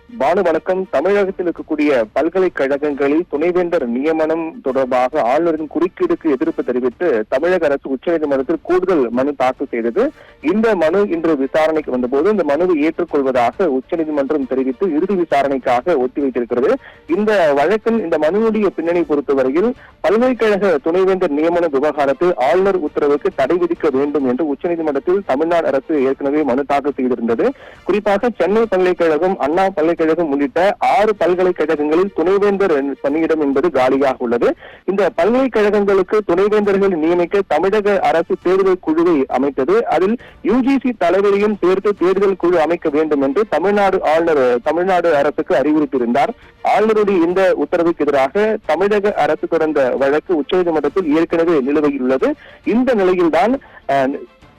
பானு வணக்கம். தமிழகத்தில் இருக்கக்கூடிய பல்கலைக்கழகங்களில் துணைவேந்தர் நியமனம் தொடர்பாக ஆளுநரின் குறுக்கீடுக்கு எதிர்ப்பு தெரிவித்து தமிழக அரசு உச்சநீதிமன்றத்தில் கூடுதல் மனு தாக்கல் செய்தது. இந்த மனு இன்று விசாரணைக்கு வந்தபோது இந்த மனுவை ஏற்றுக்கொள்வதாக உச்சநீதிமன்றம் தெரிவித்து இறுதி விசாரணைக்காக ஒத்திவைத்திருக்கிறது. இந்த வழக்கில் இந்த மனுவுடைய பின்னணி பொறுத்தவரையில் பல்கலைக்கழக துணைவேந்தர் நியமன விவகாரத்தில் ஆளுநர் உத்தரவுக்கு தடை விதிக்க வேண்டும் என்று உச்சநீதிமன்றத்தில் தமிழ்நாடு அரசு ஏற்கனவே மனு தாக்கல் செய்திருந்தது. குறிப்பாக சென்னை பல்கலைக்கழகம், அண்ணா பல்கலைக்கழகம் உள்ளிட்ட 6 பல்கலைக்கழகங்களில் துணைவேந்தர் பணியிடம் என்பது காலியாக உள்ளது. இந்த பல்கலைக்கழகங்களுக்கு துணைவேந்தர்கள் நியமிக்க தமிழக அரசு தேர்தல் குழுவை அமைத்தது. அதில் யுஜிசி தலைவரையும் சேர்த்து தேர்தல் குழு அமைக்க வேண்டும் என்று தமிழ்நாடு அரசுக்கு அறிவுறுத்தியிருந்தார். ஆளுநருடைய இந்த உத்தரவுக்கு எதிராக தமிழக அரசு தொடர்ந்த வழக்கு உச்சநீதிமன்றத்தில் ஏற்கனவே நிலுவையில் உள்ளது. இந்த நிலையில்தான்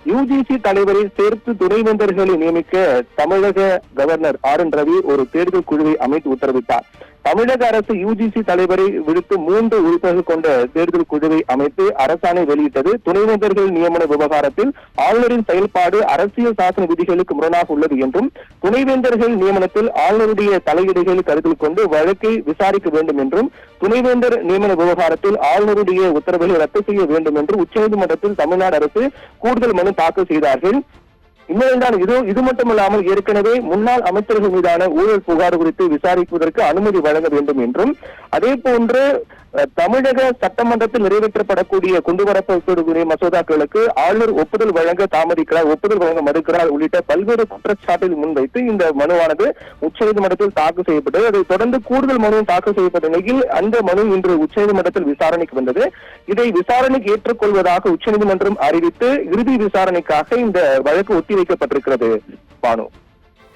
யுஜிசி தலைவரை சேர்த்து துணைவேந்தர்களை நியமிக்க தமிழக கவர்னர் RN ரவி ஒரு தேர்தல் குழுவை அமைத்து உத்தரவிட்டார். தமிழக அரசு யுஜிசி தலைவரை விடுத்து 3 உறுப்பினர்கள் கொண்ட தேர்தல் குழுவை அமைத்து அரசாணை வெளியிட்டது. துணைவேந்தர்கள் நியமன விவகாரத்தில் ஆளுநரின் செயல்பாடு அரசியல் சாசன விதிகளுக்கு முரணாக உள்ளது என்றும், துணைவேந்தர்கள் நியமனத்தில் ஆளுநருடைய தலையீடுகளை கருத்தில் கொண்டு வழக்கை விசாரிக்க வேண்டும் என்றும், துணைவேந்தர் நியமன விவகாரத்தில் ஆளுநருடைய உத்தரவுகளை ரத்து செய்ய வேண்டும் என்று உச்சநீதிமன்றத்தில் தமிழ்நாடு அரசு கூடுதல் மனு தாக்கல் செய்தார்கள். இந்நிலையில்தான் இது மட்டுமல்லாமல் ஏற்கனவே முன்னாள் அமைச்சர்கள் மீதான ஊழல் புகார் குறித்து விசாரிப்பதற்கு அனுமதி வழங்க வேண்டும் என்றும், அதே போன்று தமிழக சட்டமன்றத்தில் நிறைவேற்றப்படக்கூடிய கொண்டுவரப்படக்கூடிய மசோதாக்களுக்கு ஆளுநர் ஒப்புதல் வழங்க தாமதிக்கிறார், ஒப்புதல் வழங்க மறுக்கிறார் உள்ளிட்ட பல்வேறு குற்றச்சாட்டுகள் முன்வைத்து இந்த மனுவானது உச்சநீதிமன்றத்தில் தாக்கல் செய்யப்பட்டது. அதைத் தொடர்ந்து கூடுதல் மனு தாக்கல் செய்யப்பட்ட நிலையில் அந்த மனு இன்று உச்சநீதிமன்றத்தில் விசாரணைக்கு வந்தது. இதை விசாரணைக்கு ஏற்றுக்கொள்வதாக உச்சநீதிமன்றம் அறிவித்து இறுதி விசாரணைக்காக இந்த வழக்கு ஒத்திவைக்கப்பட்டிருக்கிறது. பானு.